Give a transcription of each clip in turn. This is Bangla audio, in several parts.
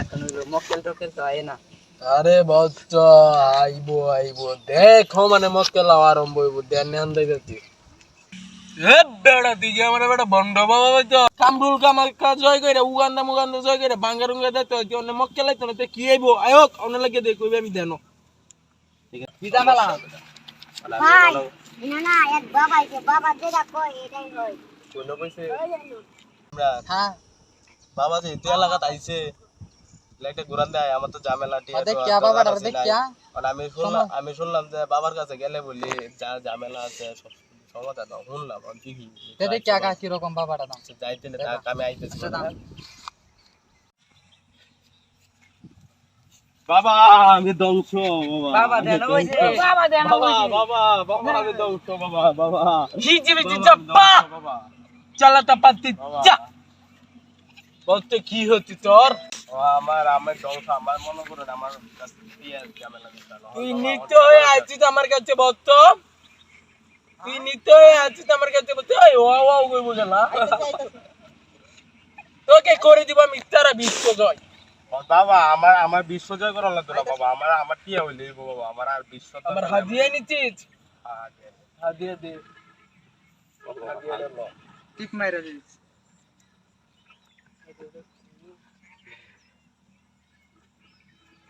এখন হইলো মক্কেল টক্কেল তো আয় না। আরে বচ্চ আইবো আইবো দেখো মানে মক্কেল আরম্ভ হইব দেন নেন যাইতেছি এ বেড়া দিকে আমার বেটা বন্ড বাবা তো কামরুল কামাকা জয় কইরা উগান্ডা মুগান্ডা জয় কইরা বাঙ্গারুঙ্গা দিতে কি অন্য মক্কেল আইতো না তে কি আইবো আয়ো অন্য লাগে দেই কইবে আমি দেনো ঠিক আছে বিদা মেলা ভাই না না এক বাবা যে বাবা যেটা কয় এটাই হয় কোন কইছে আমরা হ্যাঁ বাবা যে তুই এলাকাত আইছে লাইটে ঘুরান দেয় আমার তো ঝামেলা ঠিক আছে দেখ কি বাবাটা দেখ কি আর আমি শুনলাম যে বাবার কাছে গেলে বলি যা ঝামেলা আছে সব সমাধান শুনলাম আর কি দেখ কি আগা কি রকম বাবাটা দাম যাইতে না আমি আইতেছি বাবা আমি ধ্বংস বাবা দেন ওইছে বাবা দেন বাবা বাবা বাবা আমি ধ্বংস বাবা বাবা হিজিবি জিজ্জা বাবা চালাতা পাতি চা বলতে কি হচ্ছে তোর আমার ধ্বংস আমার মনে করেন আমার কাছে দিয়ে ঝামেলা দিতানো তুই নিতে হয়ে আছিস আমার কাছে বলতো তুই নিতে হয়ে আছিস আমার কাছে বলতে ওই ওয়া কই বুঝলা তোকে করে দিব মিথ্যারা বিশ্বজয় বাবা আমার বিশ্বজয় করা লাগবে না বাবা আমার টিয়া হইলে বাবা আমার আর বিশ্ব আমার হাদিয়া নিছিস হাদিয়া দে হাদিয়া দে টিপ মাইরা দিস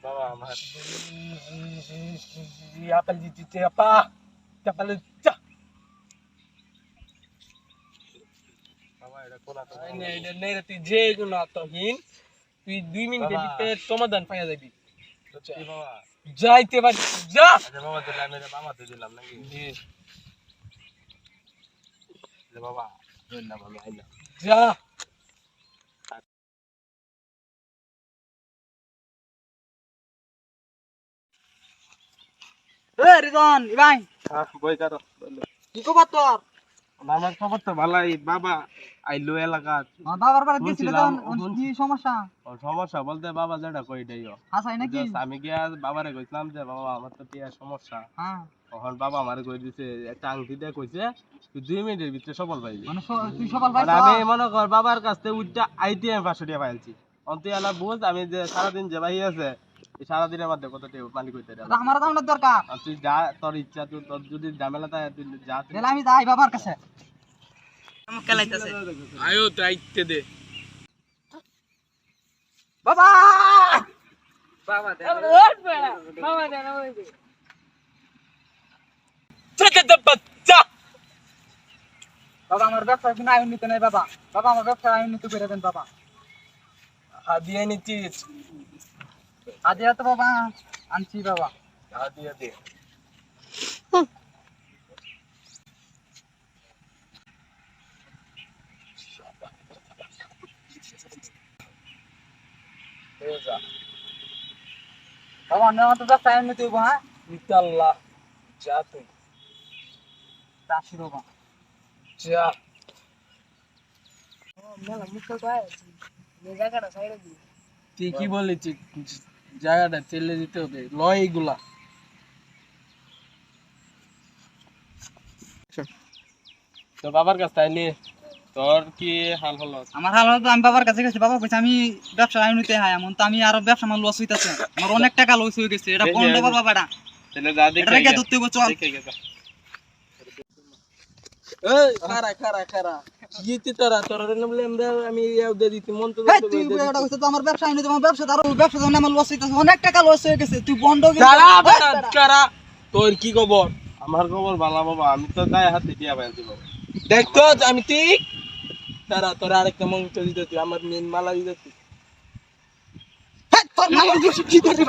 বাবা আমার আপেল জিতে আপা আপেল চা বাবা এটা কোনা তো এটা নেই রে তুই যে গুনা তো হিন তুই 2 মিনিটের ভিতরে সমাধান পাইয়া যাবি কি বাবা যাইতে পারি যা আচ্ছা বাবা দিলাম আমি মামা দিলাম নাকি জি বাবা দিলাম আমি আইলাম যা এ রিজন ভাই বই কাটো কি কবা তোর আমার খবর তো ভালোই বাবা আইলো এলাকাত বাবার বাড়ি গেছিল কি সমস্যা সমস্যা বলতে বাবা যেটা কই দেইও হাসাই নাকি আমি গিয়া বাবারে কইছিলাম যে বাবা আমার তো টিয়া সমস্যা হ্যাঁ তখন বাবা আমারে কই দিছে একটা আংটি দিয়ে কইছে তুই 2 মিনিটের ভিতরে সফল পাইবি মানে তুই সকাল পাইছ আমি মনে কর বাবার কাছ থেকে উঠটা আইতে আমি 500 টাকা পাইছি অন্তে আলা বুঝ আমি যে সারা দিন যে ভাই আছে এই সারা দিনের মধ্যে কত টাকা মালিক হইতে রে আমার দাম দরকার তুই যা তোর ইচ্ছা তুই তোর যদি ঝামেলা থাকে তুই যা তাহলে আমি যাই বাবার কাছে খেলাইতেছে আয়ো তাইতে দে বাবা বাবা দে বাবা দে ওই দে চল বাচ্চা বাবা আমার ব্যবসা কোনো আইন নিতে নাই বাবা বাবা আমার ব্যবসা আইন নিতে করে দেন বাবা হাদিয়া নিতিস আদিয়া তো বাবা আনছি বাবা হাদিয়া দে বাবা নেওয়া তো ব্যবসা আইন নিতে হইব হ্যাঁ ইনশাআল্লাহ যা তুই চাষি বাবা যা মেলা মুখ কয় জায়গাটা সাইডে দি তুই কি বলেছিস জায়গাটা চেলে দিতে হবে লয় এগুলা তো বাবার কাছে তাইলে তোর কি হাল হলো আমার হাল হলো আমি বাবার কাছে গেছি বাবা কইছে আমি ব্যবসা আইন নিতে হয় এমন তো আমি আরো ব্যবসা আমার লস হইতাছে আমার অনেক টাকা লস হয়ে গেছে এটা কোন দেব বাবাটা তাহলে যা দেখে এটা কে ধরতে হইব চল দেখে গেছে এই খারা ইতি তোরা নামলে আমি ইয়াও দে দিতি মন তো এই তুই এটা কইছ তো আমার ব্যবসা আইন নিতে আমার ব্যবসা আরো ব্যবসা জন্য আমার লস হইতাছে অনেক টাকা লস হয়ে গেছে তুই বন্ধ কারা তোর কি খবর আমার খবর ভালো বাবা আমি তো গায়ে হাত দিয়া পাইছি বাবা দেখ তো আমি ঠিক তারা তোর আরেকটা মঞ্চ দিতে তুই আমার মেন মালা দিতে তোর মালা কি করবি